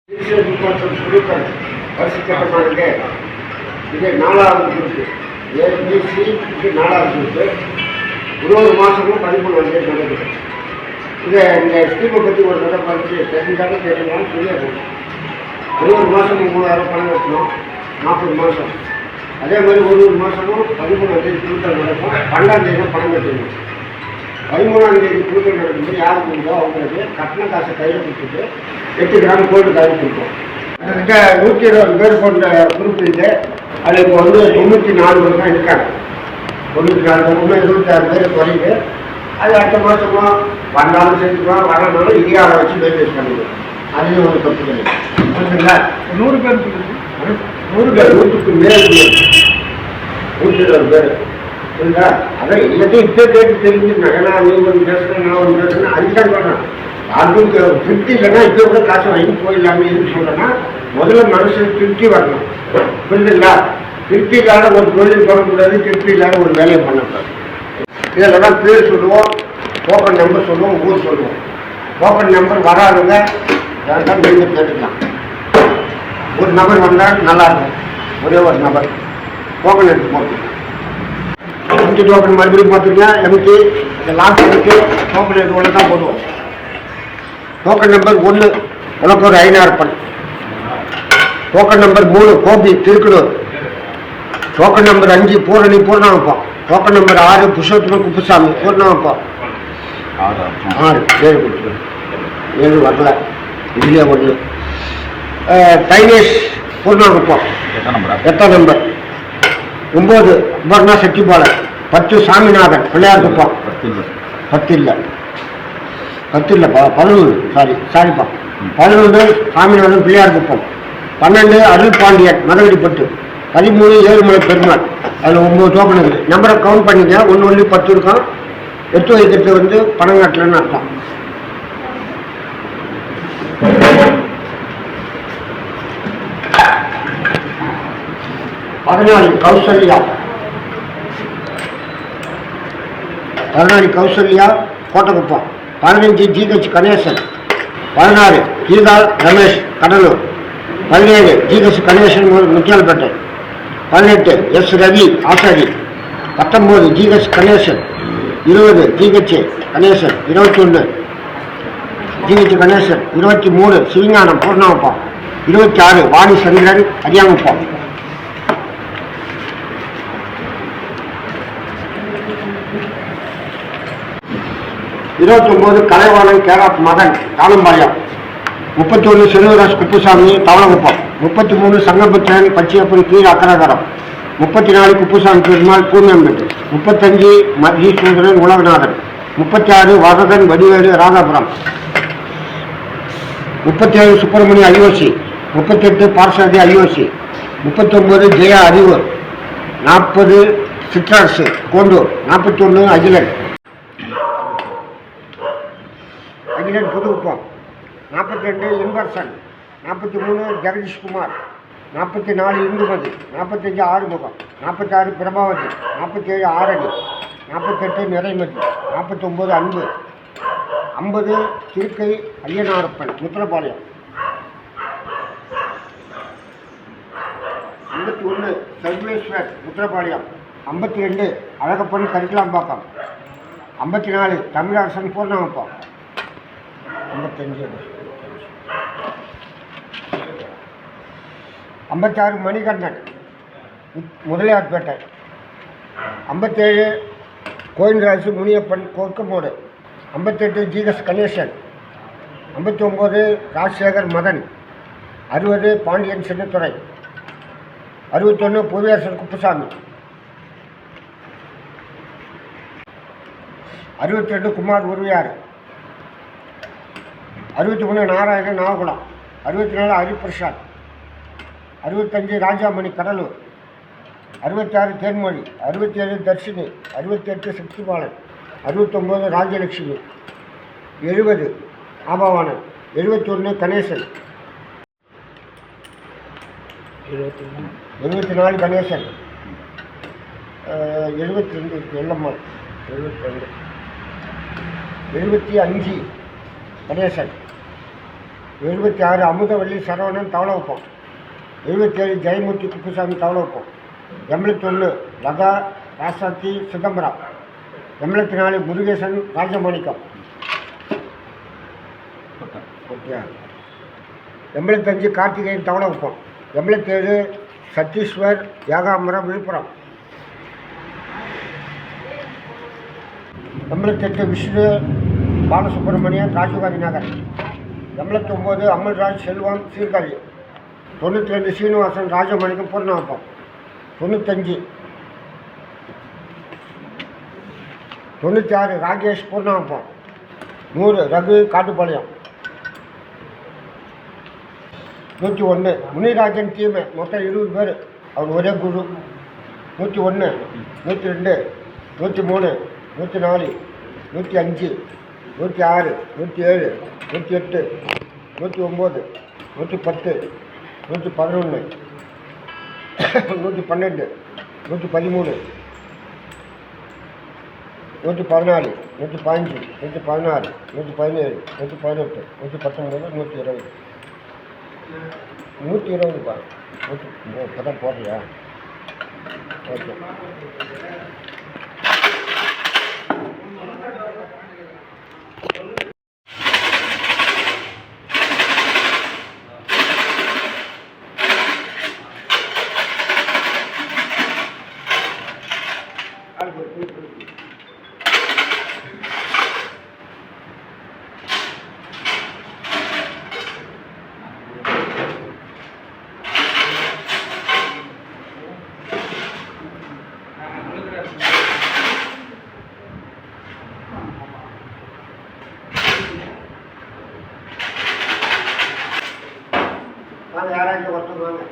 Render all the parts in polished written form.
குழுக்கள் வரிசைக்கப்பட்டிருக்கு. இது 4வது குரூப்பு. ஏபிசி இது 4வது குரூப்பு. ஒரு மாதமும் 13 வருஷம் நடக்குது. இதை இந்த ஸ்கீமை பற்றி ஒரு தடவை படித்து தெரிஞ்சாலும் தெரியலாம் தெரியாது. ஒரு மாதமும் 3000 பணம் கட்டணும். 40 மாதம். அதே மாதிரி ஒரு மாதமும் 13ஆம் தேதி குழுக்கள் நடக்கும். 12ஆம் தேதி பணம் கட்டணும். 13ஆம் தேதி குழுக்கள் நடக்கும்போது யாருக்கு உண்டோ அவங்களுக்கு கட்டண காசை கையில் கொடுத்துட்டு 8 கிராம் கோல்டு கையில் கொடுப்போம். கிட்டத்தட்ட 120 பேர் கொண்ட குரூப் இது. அதில் இப்போ 94 பேர் தான் இருக்காங்க. 94 பேர் 26 பேர் குறையுது. அது அடுத்த மாதமா வந்தாலும் செஞ்சுக்கலாம், வரனாலும் இந்தியாவை வச்சு மெயின்டைன் பண்ணிடுவோம். அதுலேயும் ஒரு தப்பு கிடையாது. புரிஞ்சுங்களா? 100 பேர் 100 பேர் 100க்கு மேலே 120 பேர் புரியுதா? அதான் எல்லாத்தையும் இப்போ கேட்டு தெரிஞ்சுருந்தாங்க. ஏன்னா நீ ஒன்று பேசுகிறேன், நான் ஒன்று பேசுகிறேன், அதுதான் சொல்கிறேன். அதுக்கு திருப்தி இல்லைன்னா இப்போ கூட காசு வாங்கி போயிடலாமே எதுக்கு சொல்கிறேன்னா, முதல்ல மனசில் திருப்தி வரணும். புரியுதுங்களா? திருப்தி இல்லாத ஒரு தொழில் தொடரக்கூடாது, திருப்தி இல்லாத ஒரு வேலையை பண்ணக்கூடாது. இதில் தான் பேர் சொல்லுவோம், டோக்கன் நம்பர் சொல்லுவோம், ஊர் சொல்லுவோம். டோக்கன் நம்பர் வராதுங்க, தான் நீங்கள் கேட்டுக்கலாம். ஒரு நபர் வந்தால் நல்லாயிருக்கும். ஒரே ஒரு நபர் டோக்கன் எடுத்து போட்டுக்கலாம். எம்டி டோக்கன் மறுபடியும் பார்த்துருக்கீங்க. எம்டி இந்த லாஸ்ட் எடுத்து டோக்கன் எடுத்து ஒன்று தான் போடுவோம். டோக்கன் நம்பர் 1 உனக்கு ஒரு 5,000 bun. Token number 3 Gopi Thirukkurur. Token number 5 Poorani Poornankuppam. Token number 6 Purushothama Kuppusamy Poornankuppam. 6 7 கொடுத்துரு. 7 வரல. இந்தியா 1 டைனேஷ் பூர்ணாங்கப்பம். 8 நம்பர் 9 உபர்ணா செட்டிப்பாளர். 10 சாமிநாதன் பிள்ளையார்குப்பம். 10 இல்லை 11 சாரிப்பா 11 சாமிநாதன் பிள்ளையார்குப்பம். 12 அருள் பாண்டியன் மதவெடிப்பட்டு. 13 ஏழுமலை பெருமாள். அதில் 9 டோக்கன் இருக்குது. நம்பரை கவுண்ட் பண்ணிங்க. 1 10 இருக்கும். 8 வைக்கிறது பணம் கட்டலன்னு அர்த்தம். பதினாலு Kousalya Kottakuppam. 15 GH Ganesan. 16 Geetha Ramesh Cuddalore. 17 GH Ganesan Muthialpet. 18 S Ravi Asari. 19 GH Ganesan. 20 GH Ganesan. 21 GH Ganesan. 23 Sivagnanam Poornankuppam. 26 Vani Chandran Ariyankuppam. 29 Kalaivanan கேராப் Madhan Thalampalayam. 31 Selvaraj Kuppusamy Thavalakuppam. 33 Sangaputhiran Pachaiyappan Keezh Akkaragaram. 34 Kuppusamy Perumal Poornampettu. 35 Madheeswaran Ulaganathan. 36 Varadhan Vadivelu Radhapuram. 37 Subramania IOC. 38 Parsathi IOC. 39 Jaya அறிவூர். 40 citrus Kondur. 41 Akilan Pudukuppam. 42 in person. 43 Jagadishkumar. 44 Indumathi. 45 Arumugam. 46 Prabhavati. 47 Arani. 48 நிறைமதி. 49 அன்பு. 50 திருக்கை ஐயனாரப்பன் முத்திரப்பாளையம். 51 சர்வேஸ்வர் முத்திரப்பாளையம். 52 அழகப்பன் கரிக்கலாம்பாக்கம். 54 தமிழரசன் பூர்ணாங்கப்பம். 55 56 மணிகண்டன் முதலியார்பேட்டை. 57 கோயில்ராஜு முனியப்பன் கொக்கமோடு. 58 ஜிஎஸ் கணேசன். 59 ராஜசேகர் மதன். 60 பாண்டியன் சின்னத்துறை. 61 புவியரசன் குப்புசாமி. 62 குமார் உருவியார். 63 நாராயணன் நாவகுலம். 64 ஹரிபிரசாத். 65 ராஜாமணி கடலூர். 66 தேன்மொழி. 67 தர்ஷினி. 68 சக்திபாலன். 69 ராஜலட்சுமி. 70 ஆபாவானன். 71 கணேசன். 74 கணேசன். 72 எல்லம்மாள். 72 75 கணேசன். 76 அமுதவள்ளி சரவணன் தவளவுப்போம். 77 ஜெயமூர்த்தி குப்புசாமி தவளவுப்போம். 81 லதா ராசாத்தி சிதம்பரம். 84 முருகேசன் ராஜமாணிக்கம். 85 கார்த்திகேயன் தவளவுப்போம். 87 சத்தீஸ்வர் யாகாமரம் விழுப்புரம். 88 விஷ்ணு பாலசுப்ரமணியன் ராஜீவ்காந்தி நகர். 89 அமல்ராஜ் செல்வம் சீர்காழி. 92 சீனிவாசன் ராஜமாணிக்கம் பூர்ணாப்பம். 96 ராகேஷ் பூர்ணாப்பம். 100 ரகு காட்டுப்பாளையம். 101 முனிராஜன் தீமை. மொத்தம் 20 பேர், அவர் ஒரே குழு. 101 102 103 104 105 106 107 108 109 110 111 112 113 114 115 116 117 118 119 120 பா. இப்போ தான் போடுறியா? ஓகே. வாங்க, யாராச்சும் ஒருத்தர் வாங்க.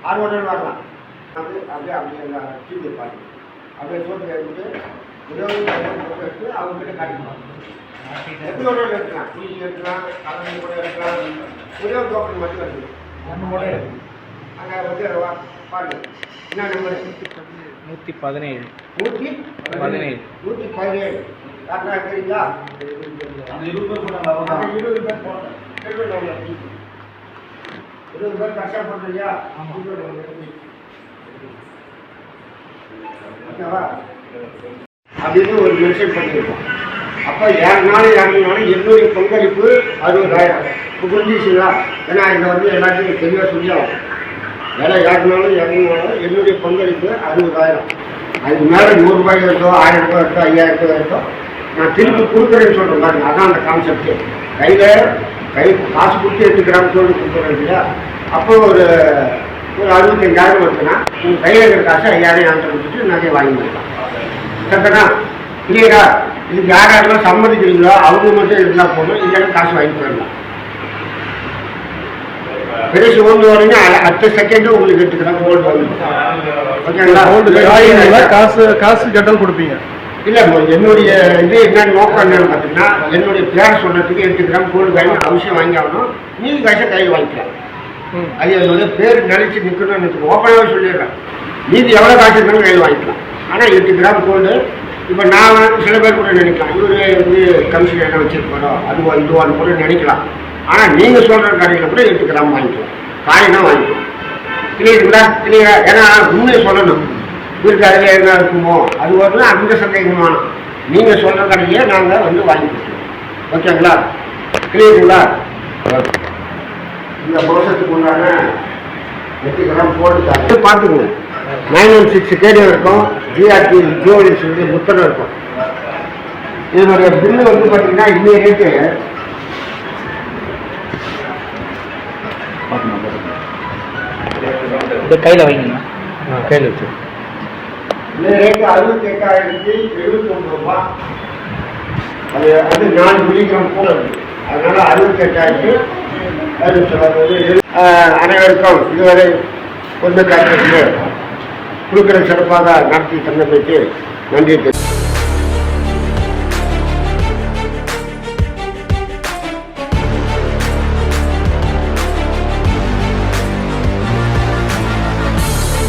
6 ஹோட்டல் வரலாம். அப்படியே டிவி பார்த்து அப்படியே சோட்டு எடுத்து எடுத்து அவங்ககிட்ட காட்டிக்கலாம். எப்படி ஹோட்டல் எடுக்கலாம், டிவி எடுக்கலாம், கலந்து கூட எடுக்கலாம். ஒரே ஒரு டோக்கன் மட்டும் எடுக்கலாம். அங்கே வந்து பாருங்க. என்ன நம்பர்? 117. 117. கரெக்டாக இருக்கிறீங்களா? 20 பேர் போனாங்க. 20 பேர் போனாங்க. 20 பேர் கஷ்டப்படுறியா? ஓகேவா? அப்படின்னு ஒரு மென்ஷன் பண்ணியிருக்கோம். அப்போ யாருனாலும் என்னுடைய பங்களிப்பு 60,000. இப்போ புரிஞ்சிச்சுங்களா? ஏன்னா இதை வந்து எல்லாத்தையும் தெளிவாக சொல்லி ஆகும். வேலை யாருனாலும் என்னுடைய பங்களிப்பு 60,000. அதுக்கு மேலே 100 ரூபாய் இருக்கோ, 1000 ரூபாய் இருக்கோ, 5000 ரூபாய் இருக்கோ, நான் திருப்பி கொடுக்குறேன்னு சொல்கிறேன் பாருங்க. அதான் அந்த கான்செப்ட்டு. கையில் காசு கொடுத்து 8 கிராம் சொல்லி கொடுக்குறேன் இல்லையா? அப்போ ஒரு 65,000 வருதுன்னா உங்கள் கையில் இருக்கிற காசு 5000 கொடுத்துட்டு நகையை வாங்கி கொடுக்கலாம். கரெக்டா? இல்லையா? இதுக்கு யாரெல்லாம் சம்மதிக்கிறீங்களோ அவங்க மட்டும் இருந்தால் போதும். இல்லைன்னா காசு வாங்கி போயிடலாம். பெருசு ஓண்டு வரீங்க, அடுத்த செகண்டு உங்களுக்கு 8 கிராம் கோல்டு வாங்கணும். ஓகேங்களா? காசு கட்டல் கொடுப்பீங்க. இல்லை, என்னுடைய இது என்ன நோக்கம் என்னன்னு பார்த்தீங்கன்னா, என்னுடைய பேர் சொல்கிறதுக்கு 8 கிராம் கோல்டு வாங்கி அவசியம் வாங்கி ஆகணும். மீதி காசை கையில் வாங்கிக்கலாம். அது என்னுடைய பேர் நினைச்சு நிற்கணும்னு ஓப்பனாகவே சொல்லிடுறேன். மீதி எவ்வளோ காசு இருந்தாலும் கையில் வாங்கிக்கலாம். ஆனால் 8 கிராம் கோல்டு இப்போ நான் சில பேர் கூட நினைக்கலாம், இவரு வந்து கமிஷன் என்ன வச்சுருப்பாரோ அதுவோ இதுவான்னு கூட நினைக்கலாம். ஆனால் நீங்கள் சொல்கிற கடையில் கூட 8 கிராம் வாங்கிக்கலாம். காயினா வாங்கிக்கலாம். கிளியரா? ஏன்னா உண்மையை சொல்லணும். இவருக்கு அதில் என்ன இருக்குமோ அது வரல அந்த சந்தேகமான நீங்கள் சொல்கிற கடையிலே நாங்கள் வந்து வாங்கி கொடுத்துருவோம். ஓகேங்களா? கிளியருங்களா? இந்த மாதத்துக்கு உண்டான 8 கிராம் போட்டு பார்த்துக்குங்க. 916 கேடியோ இருக்கும். ஜிஆர்டி ஜியோலிஸ் வந்து புத்தகம் இருக்கும். இதனுடைய பில்லு வந்து பார்த்தீங்கன்னா இன்னைய ரேட்டு கையில் வைங்க. கையில் வச்சு இந்த ரேட்டு 68,079 ரூபா. அது 4 மில்லிகிராம் கூட இருக்கு. அதனால 68,000 அனைவருக்கும் இதுவரை பொதுமக்களுக்கு கொடுக்கிற சிறப்பாக நடத்தி தந்தமைக்கு நன்றி.